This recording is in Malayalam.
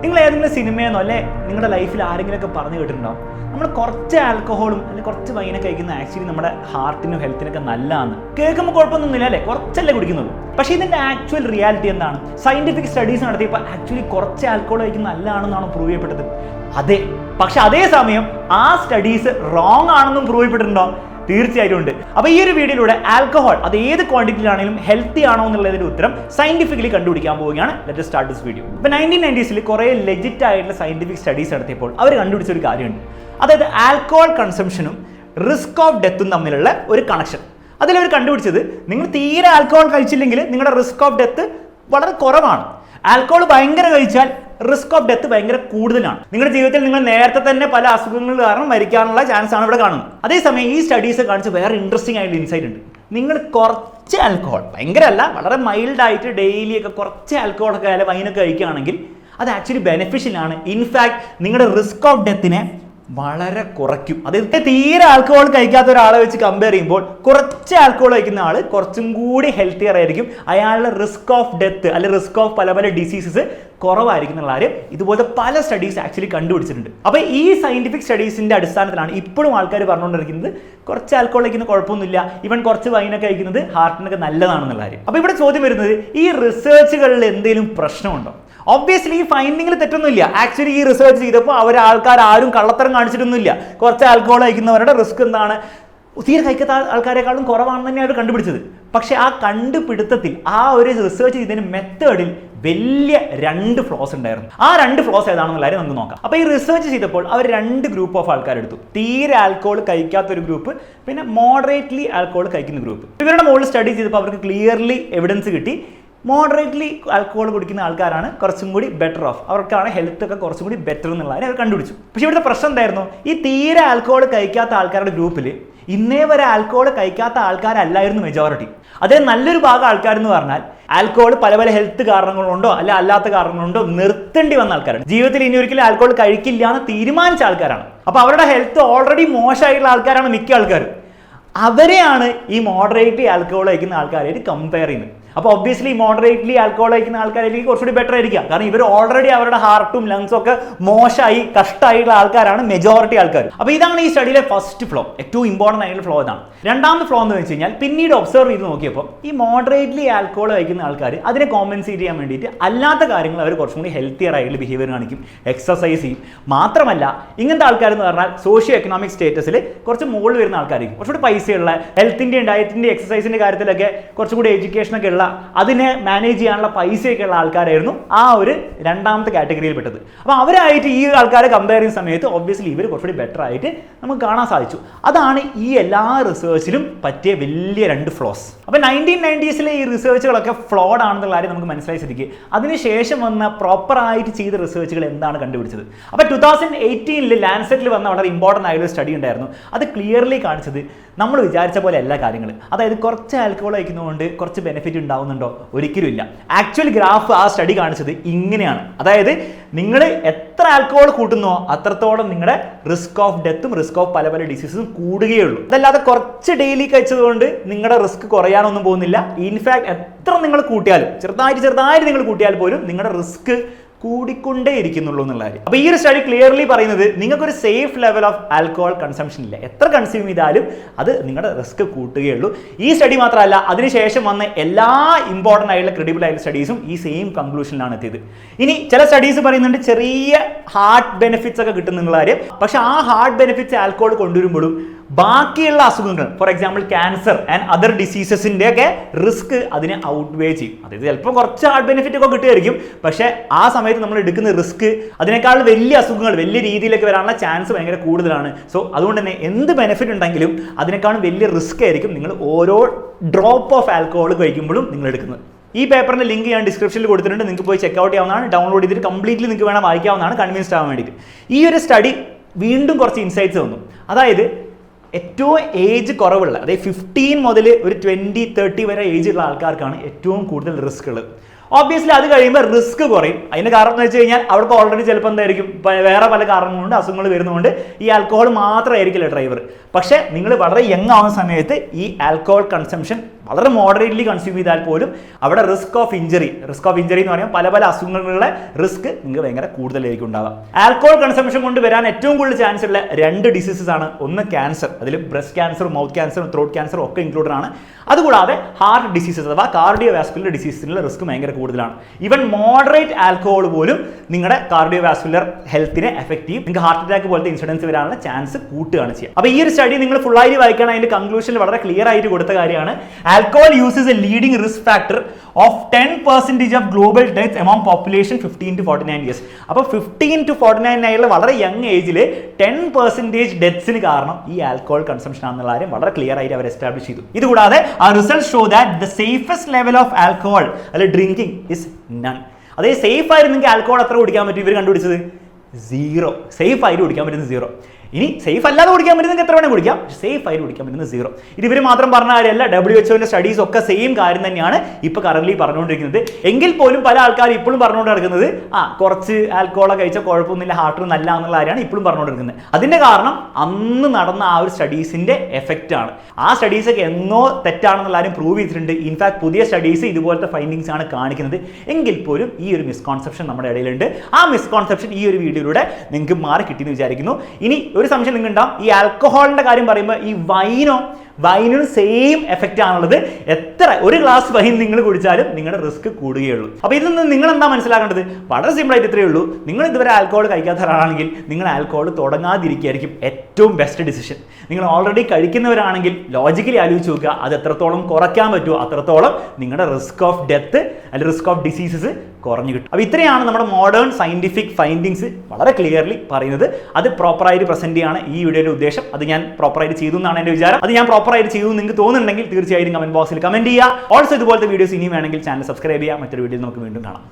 നിങ്ങൾ ഏതെങ്കിലും സിനിമയെന്നോ അല്ലെ നിങ്ങളുടെ ലൈഫിൽ ആരെങ്കിലുമൊക്കെ പറഞ്ഞു കേട്ടിട്ടുണ്ടാവും നമ്മൾ കുറച്ച് ആൽക്കഹോളും അല്ലെങ്കിൽ കുറച്ച് വൈനൊക്കെ കഴിക്കുന്ന ആക്ച്വലി നമ്മുടെ ഹാർട്ടിനും ഹെൽത്തിനൊക്കെ നല്ലതാണ്. കേൾക്കുമ്പോൾ കുഴപ്പമൊന്നുമില്ല അല്ലേ, കുറച്ചല്ലേ കുടിക്കുന്നുള്ളൂ. പക്ഷേ ഇതിൻ്റെ ആക്ച്വൽ റിയാലിറ്റി എന്താണ്? സയന്റിഫിക് സ്റ്റഡീസ് നടത്തിയപ്പോൾ ആക്ച്വലി കുറച്ച് ആൽക്കഹോൾ കഴിക്കുന്ന നല്ലതാണെന്നാണ് പ്രൂവ് ചെയ്യപ്പെട്ടത്. അതെ, പക്ഷെ അതേസമയം ആ സ്റ്റഡീസ് റോങ് ആണെന്നും പ്രൂവ് ചെയ്യപ്പെട്ടിട്ടുണ്ടോ? തീർച്ചയായിട്ടും ഉണ്ട്. അപ്പോൾ ഈ ഒരു വീഡിയോയിലൂടെ ആൽക്കഹോൾ അത് ഏത് ക്വാണ്ടിറ്റിയിലാണെങ്കിലും ഹെൽത്തി ആണോ എന്നുള്ളതിന്റെ ഉത്തരം സയന്റിഫിക്കലി കണ്ടുപിടിക്കാൻ പോവുകയാണ്. Let us start this video. ഇപ്പോൾ 1990s കുറേ ലെജിറ്റ് ആയിട്ടുള്ള സയന്റിഫിക് സ്റ്റഡീസ് നടത്തിയപ്പോൾ അവർ കണ്ടുപിടിച്ച ഒരു കാര്യമുണ്ട്. അതായത് ആൽക്കഹോൾ കൺസംഷനും റിസ്ക് ഓഫ് ഡെത്തും തമ്മിലുള്ള ഒരു കണക്ഷൻ. അതിലവർ കണ്ടുപിടിച്ചത് നിങ്ങൾ തീരെ ആൽക്കഹോൾ കഴിച്ചില്ലെങ്കിൽ നിങ്ങളുടെ റിസ്ക് ഓഫ് ഡെത്ത് വളരെ കുറവാണ്. ആൽക്കഹോൾ ഭയങ്കര കഴിച്ചാൽ റിസ്ക് ഓഫ് ഡെത്ത് ഭയങ്കര കൂടുതലാണ്. നിങ്ങളുടെ ജീവിതത്തിൽ നിങ്ങൾ നേരത്തെ തന്നെ പല അസുഖങ്ങൾ കാരണം മരിക്കാനുള്ള ചാൻസ് ആണ് ഇവിടെ കാണുന്നത്. അതേസമയം ഈ സ്റ്റഡീസ് കാണിച്ച് വേറെ ഇൻട്രസ്റ്റിംഗ് ആയിട്ടുള്ള ഇൻസൈറ്റ് ഉണ്ട്. നിങ്ങൾ കുറച്ച് ആൽക്കഹോൾ, ഭയങ്കര അല്ല, വളരെ മൈൽഡ് ആയിട്ട് ഡെയിലി ഒക്കെ കുറച്ച് ആൽക്കഹോൾ ഒക്കെ ആയാലും വൈനൊക്കെ കഴിക്കുകയാണെങ്കിൽ അത് ആക്ച്വലി ബെനിഫിഷ്യൽ ആണ്. ഇൻഫാക്ട് നിങ്ങളുടെ റിസ്ക് ഓഫ് ഡെത്തിനെ വളരെ കുറയ്ക്കും. അതായത് തീരെ ആൽക്കഹോൾ കഴിക്കാത്ത ഒരാളെ വെച്ച് കമ്പയർ ചെയ്യുമ്പോൾ കുറച്ച് ആൽക്കഹോൾ കഴിക്കുന്ന ആൾ കുറച്ചും കൂടി ഹെൽത്തിയർ ആയിരിക്കും. അയാളുടെ റിസ്ക് ഓഫ് ഡെത്ത് അല്ലെങ്കിൽ റിസ്ക് ഓഫ് പല പല ഡിസീസസ് കുറവായിരിക്കും എന്നുള്ള കാര്യം ഇതുപോലത്തെ പല സ്റ്റഡീസ് ആക്ച്വലി കണ്ടുപിടിച്ചിട്ടുണ്ട്. അപ്പോൾ ഈ സയന്റിഫിക് സ്റ്റഡീസിന്റെ അടിസ്ഥാനത്തിലാണ് ഇപ്പോഴും ആൾക്കാർ പറഞ്ഞുകൊണ്ടിരിക്കുന്നത് കുറച്ച് ആൽക്കഹോൾ കഴിക്കുന്ന കുഴപ്പമൊന്നുമില്ല, ഇവൻ കുറച്ച് വൈനൊക്കെ കഴിക്കുന്നത് ഹാർട്ടിനൊക്കെ നല്ലതാണെന്നുള്ള കാര്യം. അപ്പോൾ ഇവിടെ ചോദ്യം വരുന്നത്, ഈ റിസർച്ചുകളിൽ എന്തെങ്കിലും പ്രശ്നമുണ്ടോ? ഒബ്വിയസ്ലി ഈ ഫൈൻഡിങ്ങിൽ തെറ്റൊന്നുമില്ല. ആക്ച്വലി ഈ റിസർച്ച് ചെയ്തപ്പോൾ ആൾക്കാർ ആരും കള്ളത്തരം കാണിച്ചിട്ടൊന്നുമില്ല. കുറച്ച് ആൽക്കഹോൾ കഴിക്കുന്നവരുടെ റിസ്ക് എന്താണ്, തീരെ കഴിക്കാത്ത ആൾക്കാരെക്കാളും കുറവാണെന്ന് തന്നെയാണ് കണ്ടുപിടിച്ചത്. പക്ഷെ ആ കണ്ടുപിടുത്തത്തിൽ, ആ ഒരു റിസർച്ച് ചെയ്തതിന് മെത്തേഡിൽ വലിയ 2 ഫ്ലോസ് ഉണ്ടായിരുന്നു. ആ 2 ഫ്ലോസ് ഏതാണെന്നുള്ള കാര്യം നമുക്ക് നോക്കാം. അപ്പോൾ ഈ റിസർച്ച് ചെയ്തപ്പോൾ അവർ 2 ഗ്രൂപ്പ് ഓഫ് ആൾക്കാരെടുത്തു. തീരെ ആൽക്കഹോൾ കഴിക്കാത്ത ഒരു ഗ്രൂപ്പ്, പിന്നെ മോഡറേറ്റ്ലി ആൽക്കഹോൾ കഴിക്കുന്ന ഗ്രൂപ്പ്. ഇവരുടെ മുകളിൽ സ്റ്റഡി ചെയ്തപ്പോൾ അവർക്ക് ക്ലിയർലി എവിഡൻസ് കിട്ടി മോഡറേറ്റ്ലി ആൽക്കഹോൾ കുടിക്കുന്ന ആൾക്കാരാണ് കുറച്ചും കൂടി ബെറ്റർ ഓഫ്, അവർക്കാണ് ഹെൽത്ത് ഒക്കെ കുറച്ചും കൂടി ബെറ്റർ എന്നുള്ളതിനെ അവർ കണ്ടുപിടിച്ചു. പക്ഷേ ഇവിടുത്തെ പ്രശ്നം എന്തായിരുന്നു? ഈ തീരെ ആൽക്കഹോൾ കഴിക്കാത്ത ആൾക്കാരുടെ ഗ്രൂപ്പിൽ ഇന്നേ വരെ ആൽക്കഹോൾ കഴിക്കാത്ത ആൾക്കാരല്ലായിരുന്നു മെജോറിറ്റി. അതേ നല്ലൊരു ഭാഗം ആൾക്കാരെന്ന് പറഞ്ഞാൽ ആൽക്കഹോൾ പല പല ഹെൽത്ത് കാരണങ്ങളുണ്ടോ അല്ല അല്ലാത്ത കാരണങ്ങളുണ്ടോ നിർത്തേണ്ടി വന്ന ആൾക്കാരാണ്. ജീവിതത്തിൽ ഇനി ഒരിക്കലും ആൽക്കഹോൾ കഴിക്കില്ല എന്ന് തീരുമാനിച്ച ആൾക്കാരാണ്. അപ്പോൾ അവരുടെ ഹെൽത്ത് ഓൾറെഡി മോശമായിട്ടുള്ള ആൾക്കാരാണ് മിക്ക ആൾക്കാരും. അവരെയാണ് ഈ മോഡറേറ്റ്ലി ആൽക്കഹോൾ കഴിക്കുന്ന ആൾക്കാരായിട്ട് കമ്പയർ ചെയ്യുന്നത്. അപ്പോൾ ഒബ്വിയസ്ലി മോഡറേറ്റ്ലി ആൽക്കഹോൾ കഴിക്കുന്ന ആൾക്കാരിലേക്ക് കുറച്ചുകൂടി ബെറ്റർ ആയിരിക്കാം. കാരണം ഇവർ ഓൾറെഡി അവരുടെ ഹാർട്ടും ലങ്സും ഒക്കെ മോശമായി കഷ്ടമായിട്ടുള്ള ആൾക്കാരാണ് മെജോറിറ്റി ആൾക്കാർ. അപ്പോൾ ഇതാണ് ഈ സ്റ്റഡിയിലെ ഫസ്റ്റ് ഫ്ലോ, ഏറ്റവും ഇമ്പോർട്ടൻ്റ് ആയിട്ടുള്ള ഫ്ലോ ഇതാണ്. രണ്ടാമത്തെ ഫ്ലോ എന്ന് വെച്ച് കഴിഞ്ഞാൽ പിന്നീട് ഒബ്സർവ് ചെയ്ത് നോക്കിയപ്പോൾ ഈ മോഡറേറ്റ്ലി ആൽക്കഹോൾ കഴിക്കുന്ന ആൾക്കാർ അതിനെ കോമ്പൻസേറ്റ് ചെയ്യാൻ വേണ്ടിയിട്ട് അല്ലാത്ത കാര്യങ്ങൾ അവർ കുറച്ചും കൂടി ഹെൽത്തിയർ ആയിട്ടുള്ള ബിഹേവിയർ കാണിക്കും, എക്സസൈസ് ചെയ്യും. മാത്രമല്ല ഇങ്ങനത്തെ ആൾക്കാരെന്ന് പറഞ്ഞാൽ സോഷ്യോ എക്കണോമിക് സ്റ്റേറ്റസിൽ കുറച്ച് മുകളിൽ വരുന്ന ആൾക്കാരായിരിക്കും. കുറച്ചുകൂടി പൈസയുള്ള, ഹെൽത്തിൻ്റെയും ഡയറ്റിൻ്റെ എക്സസൈസിൻ്റെ കാര്യത്തിലൊക്കെ കുറച്ചുകൂടി എഡ്യൂക്കേഷനൊക്കെ ഉള്ള, അതിനെ മാനേജ് ചെയ്യാനുള്ള പൈസയൊക്കെ ഉള്ള ആൾക്കാരായിരുന്നു ആ ഒരു രണ്ടാമത്തെ കാറ്റഗറിയിൽ പെട്ടത്. അപ്പോൾ അവരായിട്ട് ഈ ആൾക്കാരെ കമ്പയർ ചെയ്യുന്ന സമയത്ത് ഒബ്വിയസ്ലി ഇവർ കുറച്ചുകൂടി ബെറ്റർ ആയിട്ട് നമുക്ക് കാണാൻ സാധിച്ചു. അതാണ് ഈ എല്ലാ റിസർച്ചിലും പറ്റിയ വലിയ 2 ഫ്ലോസ്. അപ്പോൾ 1990s ഈ റിസർച്ചുകളൊക്കെ ഫ്ലോഡ് ആണെന്നുള്ള കാര്യം നമുക്ക് മനസ്സിലായി സ്ഥിതിക്ക് അതിനുശേഷം വന്ന പ്രോപ്പറായിട്ട് ചെയ്ത റിസർച്ചുകൾ എന്താണ് കണ്ടുപിടിച്ചത്? അപ്പോൾ 2018 ലാൻസെറ്റിൽ വന്ന വളരെ ഇമ്പോർട്ടൻ്റ് ആയൊരു സ്റ്റഡി ഉണ്ടായിരുന്നു. അത് ക്ലിയർലി കാണിച്ചത് നമ്മൾ വിചാരിച്ച പോലെ എല്ലാ കാര്യങ്ങളും, അതായത് കുറച്ച് ആൽക്കഹോൾ കഴിക്കുന്നതുകൊണ്ട് കുറച്ച് ബെനിഫിറ്റ് ഉണ്ടാവുന്നുണ്ടോ? ഒരിക്കലും ഇല്ല. ആക്ച്വൽ ഗ്രാഫ് ആ സ്റ്റഡി കാണിച്ചത് ഇങ്ങനെയാണ്. അതായത് നിങ്ങൾ എത്ര ആൽക്കഹോൾ കൂട്ടുന്നോ അത്രത്തോളം നിങ്ങളുടെ റിസ്ക് ഓഫ് ഡെത്തും റിസ്ക് ഓഫ് പല പല ഡിസീസും കൂടുകയുള്ളൂ. അതല്ലാതെ കുറച്ച് ഡെയിലി കഴിച്ചതുകൊണ്ട് നിങ്ങളുടെ റിസ്ക് കുറയാനൊന്നും പോകുന്നില്ല. ഇൻഫാക്ട് എത്ര നിങ്ങൾ കൂട്ടിയാലും, ചെറുതായിട്ട് നിങ്ങൾ കൂട്ടിയാൽ പോലും നിങ്ങളുടെ റിസ്ക് കൂടിക്കൊണ്ടേ ഇരിക്കുന്നുള്ളൂ എന്നുള്ള കാര്യം. അപ്പോൾ ഈ ഒരു സ്റ്റഡി ക്ലിയർലി പറയുന്നത് നിങ്ങൾക്കൊരു safe level of alcohol consumption ഇല്ല. എത്ര കൺസ്യൂം ചെയ്താലും അത് നിങ്ങളുടെ റിസ്ക് കൂട്ടുകയുള്ളൂ. ഈ സ്റ്റഡി മാത്രമല്ല, അതിനുശേഷം വന്ന എല്ലാ ഇമ്പോർട്ടൻ്റ് ആയിട്ടുള്ള ക്രെഡിബിൾ ആയിട്ടുള്ള സ്റ്റഡീസും ഈ സെയിം കൺക്ലൂഷനിലാണ് എത്തിയത്. ഇനി ചില സ്റ്റഡീസ് പറയുന്നുണ്ട് ചെറിയ ഹാർട്ട് ബെനിഫിറ്റ്സ് ഒക്കെ കിട്ടുന്നുള്ള കാര്യം. പക്ഷെ ആ ഹാർട്ട് ബെനിഫിറ്റ്സ് ആൽക്കഹോൾ കൊണ്ടുവരുമ്പോഴും ബാക്കിയുള്ള അസുഖങ്ങൾ, for example cancer and other ഡിസീസസിൻ്റെ ഒക്കെ റിസ്ക് അതിനെ ഔട്ട്വേ ചെയ്യും. അതായത് ചിലപ്പോൾ കുറച്ച് ഹാർട്ട് ബെനിഫിറ്റ് ഒക്കെ കിട്ടുമായിരിക്കും, പക്ഷേ ആ സമയത്ത് നമ്മൾ എടുക്കുന്ന റിസ്ക് അതിനേക്കാൾ വലിയ അസുഖങ്ങൾ വലിയ രീതിയിലേക്ക് വരാനുള്ള ചാൻസ് ഭയങ്കര കൂടുതലാണ്. സോ അതുകൊണ്ട് തന്നെ എന്ത് ബെനിഫിറ്റ് ഉണ്ടെങ്കിലും അതിനേക്കാളും വലിയ റിസ്ക് ആയിരിക്കും നിങ്ങൾ ഓരോ ഡ്രോപ്പ് ഓഫ് ആൽക്കഹോൾ കഴിക്കുമ്പോഴും നിങ്ങൾ എടുക്കുന്നത്. ഈ പേപ്പറിന്റെ ലിങ്ക് ഞാൻ ഡിസ്ക്രിപ്ഷനിൽ കൊടുത്തിട്ടുണ്ട്. നിങ്ങൾക്ക് പോയി ചെക്കൗട്ട് ചെയ്യാവുന്നതാണ്. ഡൗൺലോഡ് ചെയ്തിട്ട് കംപ്ലീറ്റ്ലി നിങ്ങൾക്ക് വേണം വായിക്കാവുന്നതാണ്, കൺവിൻസ്ഡ് ആവാൻ വേണ്ടിയിട്ട്. ഈ ഒരു സ്റ്റഡി വീണ്ടും കുറച്ച് ഇൻസൈറ്റ്സ് വന്നു. അതായത് ഏറ്റവും ഏജ് കുറവുള്ള, അതായത് 15 മുതൽ ഒരു 20-30 വരെ ഏജ് ഉള്ള ആൾക്കാർക്കാണ് ഏറ്റവും കൂടുതൽ റിസ്ക് ഉള്ളത്. ഓബ്വിയസ്ലി അത് കഴിയുമ്പോൾ റിസ്ക് കുറയും. അതിന്റെ കാരണം എന്ന് വെച്ച് കഴിഞ്ഞാൽ അവർക്ക് ഓൾറെഡി ചിലപ്പോൾ എന്തായിരിക്കും വേറെ പല കാരണങ്ങളുണ്ട്, അസുഖങ്ങൾ വരുന്നതുകൊണ്ട് ഈ ആൽക്കഹോൾ മാത്രമായിരിക്കില്ല ഡ്രൈവർ. പക്ഷേ നിങ്ങൾ വളരെ യങ് ആവുന്ന സമയത്ത് ഈ ആൽക്കഹോൾ കൺസംഷൻ വളരെ മോഡറേറ്റ്ലി കൺസ്യൂം ചെയ്താൽ പോലും അവിടെ റിസ്ക് ഓഫ് ഇഞ്ചറി എന്ന് പറയുമ്പോൾ പല അസുഖങ്ങളുടെ റിസ്ക് നിങ്ങൾക്ക് ഭയങ്കര കൂടുതലായിരിക്കും ഉണ്ടാവുക. ആൽക്കഹോൾ കൺസംഷൻ കൊണ്ട് വരാൻ ഏറ്റവും കൂടുതൽ ചാൻസ് ഉള്ള 2 ഡിസീസസ് ആണ്. ഒന്ന് ക്യാൻസർ, അതിൽ ബ്രസ്റ്റ് ക്യാൻസറും മൗത്ത് ക്യാൻസറും ത്രോട്ട് ക്യാൻസറും ഒക്കെ ഇൻക്ലൂഡഡ് ആണ്. അതുകൂടാതെ ഹാർട്ട് ഡിസീസസ് അഥവാ കാർഡിയോ വാസ്കുലർ ഡിസീസിനുള്ള റിസ്ക് ഭയങ്കര കൂടുതലാണ്. ഈവൻ മോഡറേറ്റ് ആൽക്കഹോൾ പോലും നിങ്ങളുടെ കാർഡിയോ വാസ്കുലർ ഹെൽത്തിനെ എഫക്ട് ചെയ്യും. നിങ്ങൾക്ക് ഹാർട്ട് അറ്റാക്ക് പോലത്തെ ഇൻസിഡൻസ് വരാനുള്ള ചാൻസ് കൂട്ടുകയാണ് ചെയ്യുക. അപ്പോൾ ഈ ഒരു സ്റ്റഡി നിങ്ങൾ ഫുള്ളായി വായിക്കണം. അതിന്റെ കൺക്ലൂഷനിൽ വളരെ ക്ലിയർ ആയിട്ട് കൊടുത്ത കാര്യമാണ് alcohol use is A leading risk factor of 10% of global deaths among population 15 to 49 years. അപ്പോൾ 15 to 49 ആയുള്ള വളരെ യങ് ഏജിൽ 10% ഡെത്ത്സിന് കാരണം ഈ ആൽക്കഹോൾ കൺസംഷൻ ആണെന്നുള്ള കാര്യം വളരെ ക്ലിയർ ആയിട്ട് അവർ എസ്റ്റാബ്ലിഷ് ചെയ്തു. ഇതുകൂടാതെ ആ result show that the safest level of alcohol അല്ലെ ഡ്രിങ്കിങ് ഇസ് നൺ. അതേ സേഫ് ആയിട്ട് നിങ്ങൾക്ക് ആൽക്കഹോൾ എത്ര കുടിക്കാൻ പറ്റും? ഇവർ കണ്ടുപിടിച്ചത് 0. സേഫ് ആയിട്ട് കുടിക്കാൻ പറ്റുന്നത് 0. ഇനി സേഫ് അല്ലാതെ കുടിക്കാൻ പറ്റുന്നത് എത്ര വേണം കുടിക്കാം, സേഫ് ആയിട്ട് കുടിക്കാൻ പറ്റുന്നത് 0. ഇത് ഇവർ മാത്രം പറഞ്ഞ കാര്യമല്ല, WHO സ്റ്റഡീസ് ഒക്കെ സെയിം കാര്യം തന്നെയാണ് ഇപ്പോൾ കറന്റ് പറഞ്ഞുകൊണ്ടിരിക്കുന്നത്. എങ്കിൽ പോലും പല ആൾക്കാർ ഇപ്പോഴും പറഞ്ഞുകൊണ്ട് നടക്കുന്നത് കുറച്ച് ആൽക്കഹോൾ കഴിച്ചാൽ കുഴപ്പമൊന്നുമില്ല, ഹാർട്ടിന് നല്ല എന്നുള്ള കാര്യമാണ് ഇപ്പോഴും പറഞ്ഞുകൊണ്ടിരിക്കുന്നത്. അതിന്റെ കാരണം അന്ന് നടന്ന ആ ഒരു സ്റ്റഡീസിന്റെ എഫക്റ്റ് ആണ്. ആ സ്റ്റഡീസ് ഒക്കെ എന്നോ തെറ്റാണെന്നുള്ള കാര്യം പ്രൂവ് ചെയ്തിട്ടുണ്ട്. ഇൻഫാക്ട് പുതിയ സ്റ്റഡീസ് ഇതുപോലത്തെ ഫൈൻഡിങ്സ് ആണ് കാണിക്കുന്നത്. എങ്കിൽ പോലും ഈ ഒരു മിസ്കോൺസെപ്ഷൻ നമ്മുടെ ഇടയിലുണ്ട്. ആ മിസ്കോൺസെപ്ഷൻ ഈ ഒരു വീഡിയോയിലൂടെ നിങ്ങൾക്ക് മാറി കിട്ടിയെന്ന് വിചാരിക്കുന്നു. ഇനി ഒരു സംശയം നിങ്ങൾക്ക് ഉണ്ടാവും, ഈ ആൽക്കഹോളിന്റെ കാര്യം പറയുമ്പോൾ ഈ വൈനും സെയിം എഫക്റ്റ് ആണുള്ളത്. ഒരു ഗ്ലാസ് വൈൻ നിങ്ങൾ കുടിച്ചാലും നിങ്ങളുടെ റിസ്ക് കൂടുകയുള്ളൂ. അപ്പോൾ ഇതിൽ നിന്ന് നിങ്ങൾ എന്താ മനസ്സിലാക്കേണ്ടത്? വളരെ സിമ്പിൾ ആയിട്ട് ഇത്രയേ ഉള്ളൂ. നിങ്ങൾ ഇതുവരെ ആൽക്കഹോൾ കഴിക്കാത്ത ഒരാളാണെങ്കിൽ നിങ്ങൾ ആൽക്കഹോൾ തുടങ്ങാതിരിക്കുകയായിരിക്കും ഏറ്റവും ബെസ്റ്റ് ഡിസിഷൻ. നിങ്ങൾ ഓൾറെഡി കഴിക്കുന്നവരാണെങ്കിൽ ലോജിക്കലി ആലോചിച്ച് നോക്കുക, അത് എത്രത്തോളം കുറയ്ക്കാൻ പറ്റുമോ അത്രത്തോളം നിങ്ങളുടെ റിസ്ക് ഓഫ് ഡെത്ത് അല്ലെങ്കിൽ റിസ്ക് ഓഫ് ഡിസീസസ് കുറഞ്ഞു കിട്ടും. അപ്പോൾ ഇത്രയാണ് നമ്മുടെ മോഡേൺ സയന്റിഫിക് ഫൈൻഡിങ്സ് വളരെ ക്ലിയർലി പറയുന്നത്. അത് പ്രോപ്പറായിട്ട് പ്രസന്റ് ചെയ്യാണ് ഈ വീഡിയോയുടെ ഉദ്ദേശം. അത് ഞാൻ പ്രോപ്പറായിട്ട് ചെയ്തു എന്നാണ് എൻ്റെ വിചാരം. അത് ഞാൻ പ്രോപ്പറായിട്ട് ചെയ്തു നിങ്ങൾക്ക് തോന്നുന്നുണ്ടെങ്കിൽ തീർച്ചയായും കമന്റ് ബോക്സിൽ കമന്റ് ചെയ്യുക. ഓൾസോ ഇതുപോലത്തെ വീഡിയോസ് ഇനിയും വേണമെങ്കിൽ ചാനൽ സബ്സ്ക്രൈബ് ചെയ്യുക. മറ്റൊരു വീഡിയോയിൽ നമുക്ക് വീണ്ടും കാണാം.